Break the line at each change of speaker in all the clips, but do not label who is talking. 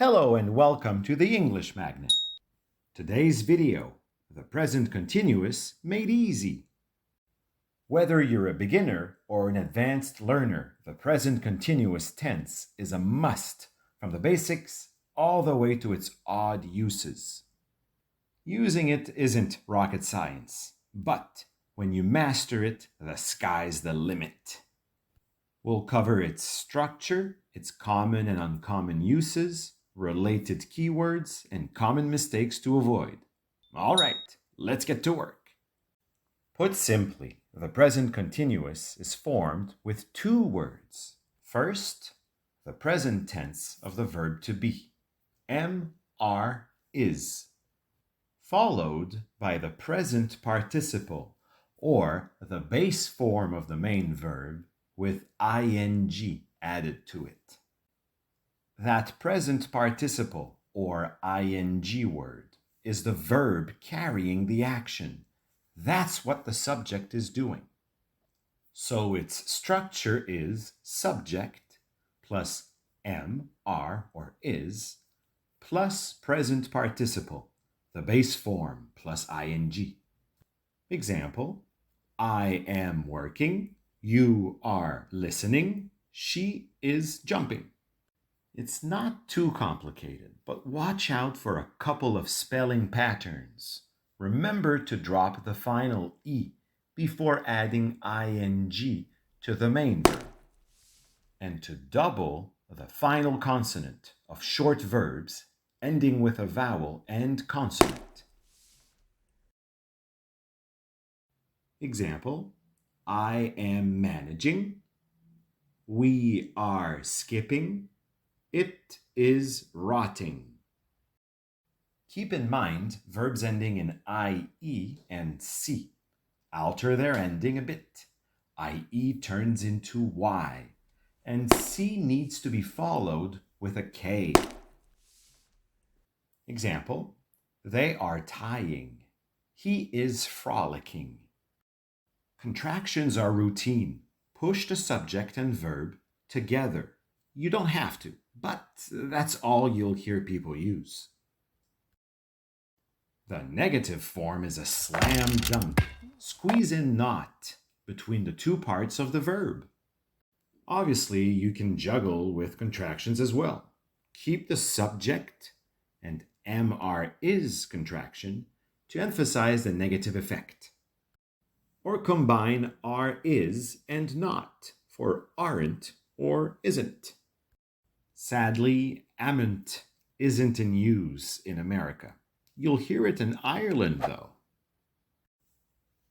Hello and welcome to the English Magnet. Today's video, the present continuous made easy. Whether you're a beginner or an advanced learner, the present continuous tense is a must from the basics all the way to its odd uses. Using it isn't rocket science, but when you master it, the sky's the limit. We'll cover its structure, its common and uncommon uses, related keywords, and common mistakes to avoid. All right, let's get to work. Put simply, the present continuous is formed with two words. First, the present tense of the verb to be, is, followed by the present participle, or the base form of the main verb, with ing added to it. That present participle, or ing word, is the verb carrying the action. That's what the subject is doing. So its structure is subject plus or is plus present participle, the base form plus ing. Example, I am working, you are listening, she is jumping. It's not too complicated, but watch out for a couple of spelling patterns. Remember to drop the final E before adding ing to the main verb, and to double the final consonant of short verbs ending with a vowel and consonant. Example, I am managing, we are skipping, it is rotting. Keep in mind verbs ending in ie and c. Alter their ending a bit. ie turns into y, and c needs to be followed with a k. Example, they are tying. He is frolicking. Contractions are routine. Push the subject and verb together. You don't have to, but that's all you'll hear people use. The negative form is a slam dunk. Squeeze in not between the two parts of the verb. Obviously, you can juggle with contractions as well. Keep the subject and is contraction to emphasize the negative effect. Or combine is and not for aren't or isn't. Sadly, amn't isn't in use in America. You'll hear it in Ireland, though.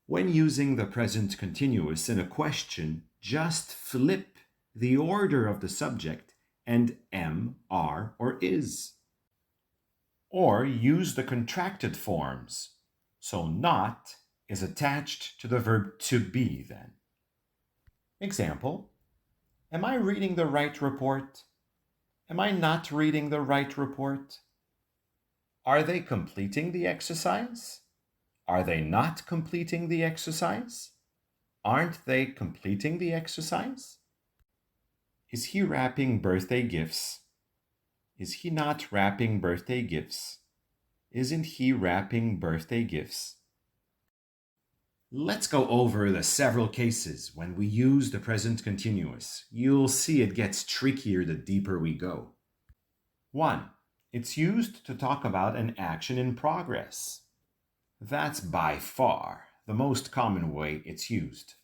When using the present continuous in a question, just flip the order of the subject and are, or is. Or use the contracted forms. So not is attached to the verb to be then. Example, am I reading the right report? Am I not reading the right report? Are they completing the exercise? Are they not completing the exercise? Aren't they completing the exercise? Is he wrapping birthday gifts? Is he not wrapping birthday gifts? Isn't he wrapping birthday gifts? Let's go over the several cases when we use the present continuous. You'll see it gets trickier the deeper we go. 1. It's used to talk about an action in progress. That's by far the most common way it's used.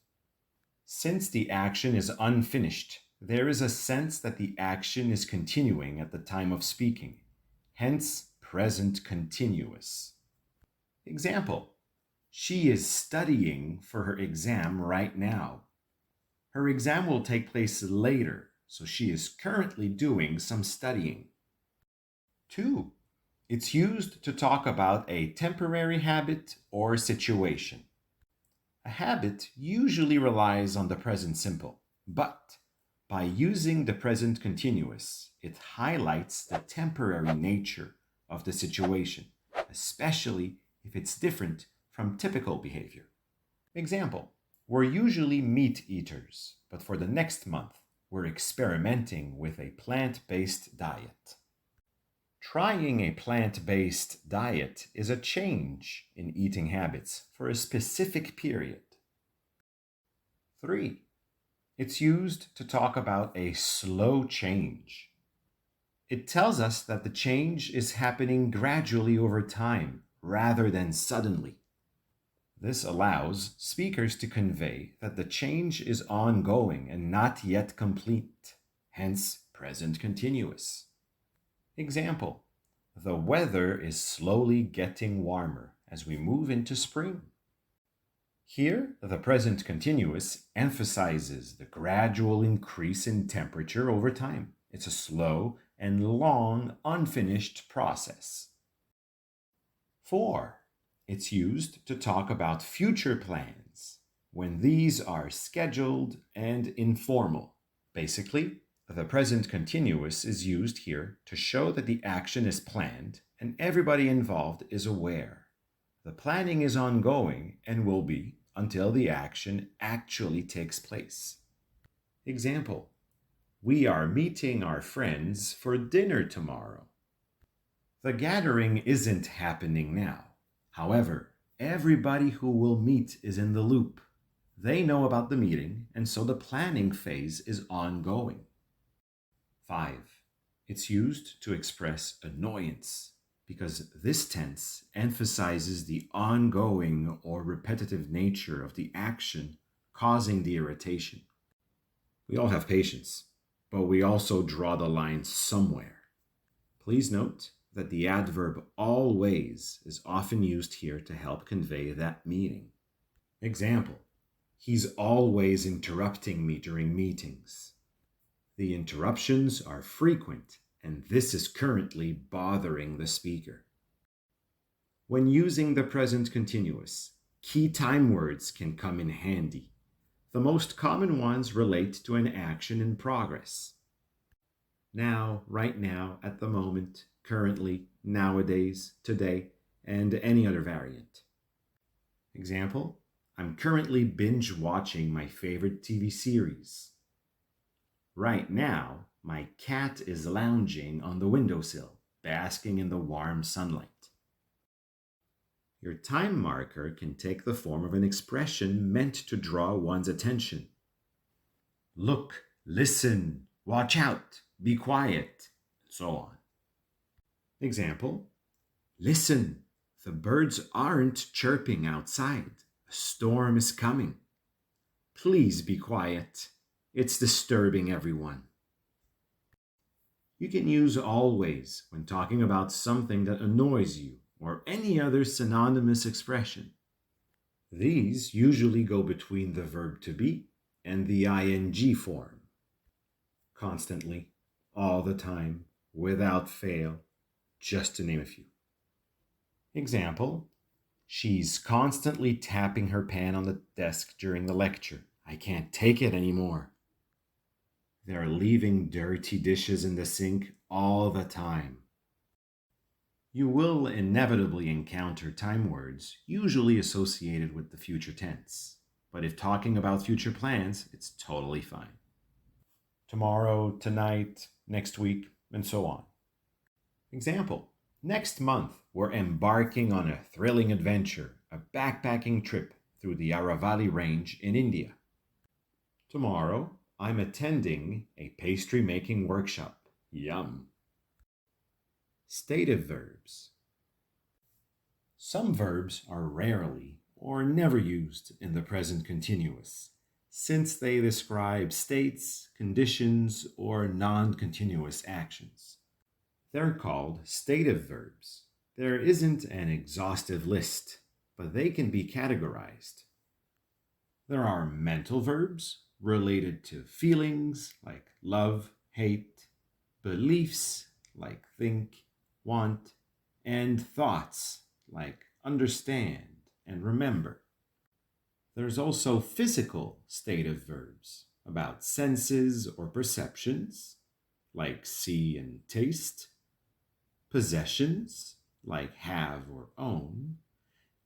Since the action is unfinished, there is a sense that the action is continuing at the time of speaking, hence present continuous. Example, she is studying for her exam right now. Her exam will take place later, so she is currently doing some studying. 2. It's used to talk about a temporary habit or situation. A habit usually relies on the present simple, but by using the present continuous, it highlights the temporary nature of the situation, especially if it's different from typical behavior. Example, we're usually meat eaters, but for the next month, we're experimenting with a plant-based diet. Trying a plant-based diet is a change in eating habits for a specific period. 3. It's used to talk about a slow change. It tells us that the change is happening gradually over time rather than suddenly. This allows speakers to convey that the change is ongoing and not yet complete, hence present continuous. Example: the weather is slowly getting warmer as we move into spring. Here, the present continuous emphasizes the gradual increase in temperature over time. It's a slow and long, unfinished process. 4. It's used to talk about future plans when these are scheduled and informal. Basically, the present continuous is used here to show that the action is planned and everybody involved is aware. The planning is ongoing and will be until the action actually takes place. Example: we are meeting our friends for dinner tomorrow. The gathering isn't happening now. However, everybody who will meet is in the loop. They know about the meeting, and so the planning phase is ongoing. 5. It's used to express annoyance because this tense emphasizes the ongoing or repetitive nature of the action causing the irritation. We all have patience, but we also draw the line somewhere. Please note that the adverb always is often used here to help convey that meaning. Example: he's always interrupting me during meetings. The interruptions are frequent, and this is currently bothering the speaker. When using the present continuous, key time words can come in handy. The most common ones relate to an action in progress. Now, right now, at the moment, currently, nowadays, today, and any other variant. Example: I'm currently binge watching my favorite TV series. Right now, my cat is lounging on the windowsill, basking in the warm sunlight. Your time marker can take the form of an expression meant to draw one's attention. Look, listen, watch out, be quiet, and so on. Example: listen, the birds aren't chirping outside. A storm is coming. Please be quiet. It's disturbing everyone. You can use always when talking about something that annoys you or any other synonymous expression. These usually go between the verb to be and the ing form. Constantly, all the time, without fail, just to name a few. Example: she's constantly tapping her pen on the desk during the lecture. I can't take it anymore. They're leaving dirty dishes in the sink all the time. You will inevitably encounter time words usually associated with the future tense, but if talking about future plans, it's totally fine. Tomorrow, tonight, next week, and so on. Example: next month, we're embarking on a thrilling adventure, a backpacking trip through the Aravalli Range in India. Tomorrow, I'm attending a pastry making workshop. Yum. Stative verbs. Some verbs are rarely or never used in the present continuous, since they describe states, conditions, or non-continuous actions. They're called stative verbs. There isn't an exhaustive list, but they can be categorized. There are mental verbs related to feelings like love, hate, beliefs like think, want, and thoughts like understand and remember. There's also physical stative verbs about senses or perceptions like see and taste, possessions like have or own,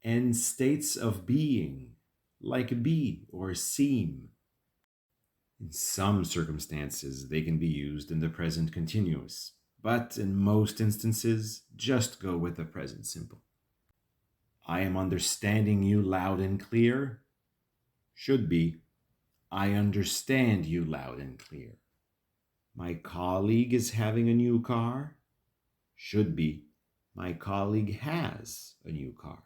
and states of being like be or seem. In some circumstances, they can be used in the present continuous, but in most instances, just go with the present simple. I am understanding you loud and clear should be, I understand you loud and clear. My colleague is having a new car should be, my colleague has a new car.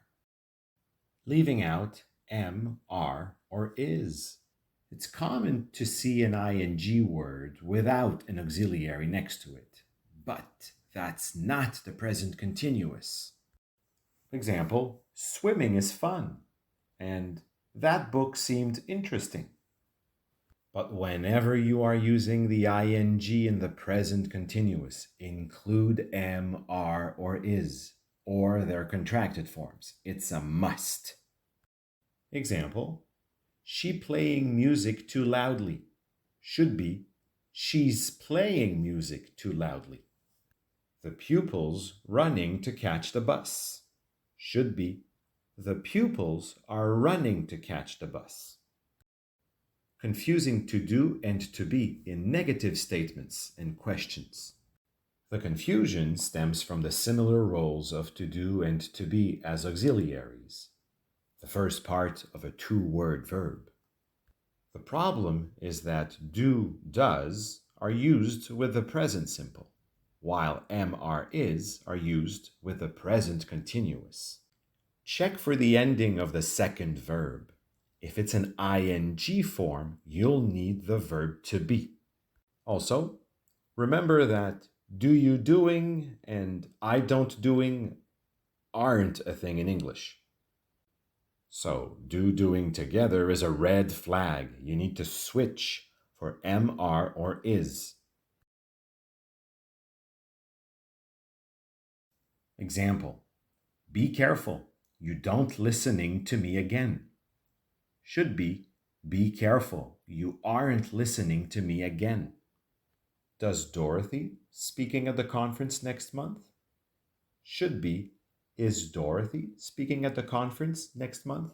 Leaving out am, are, or is. It's common to see an ing word without an auxiliary next to it, but that's not the present continuous. Example, swimming is fun, and that book seemed interesting. But whenever you are using the ing in the present continuous, include am, are, or is, or their contracted forms. It's a must. Example, she playing music too loudly should be, she's playing music too loudly. The pupils running to catch the bus should be, the pupils are running to catch the bus. Confusing to do and to be in negative statements and questions. The confusion stems from the similar roles of to do and to be as auxiliaries, the first part of a two-word verb. The problem is that do, does are used with the present simple, while am, are, is are used with the present continuous. Check for the ending of the second verb. If it's an ing form, you'll need the verb to be. Also, remember that do you doing and I don't doing aren't a thing in English. So, do doing together is a red flag. You need to switch for am, are, or is. Example, be careful, you don't listening to me again. Should be careful, you aren't listening to me again. Does Dorothy speaking at the conference next month? Should be, is Dorothy speaking at the conference next month?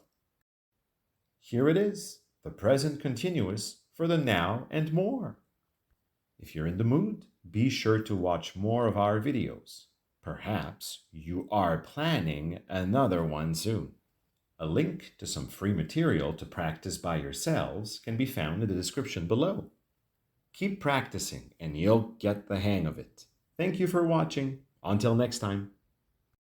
Here it is, the present continuous for the now and more. If you're in the mood, be sure to watch more of our videos. Perhaps you are planning another one soon. A link to some free material to practice by yourselves can be found in the description below. Keep practicing and you'll get the hang of it. Thank you for watching. Until next time.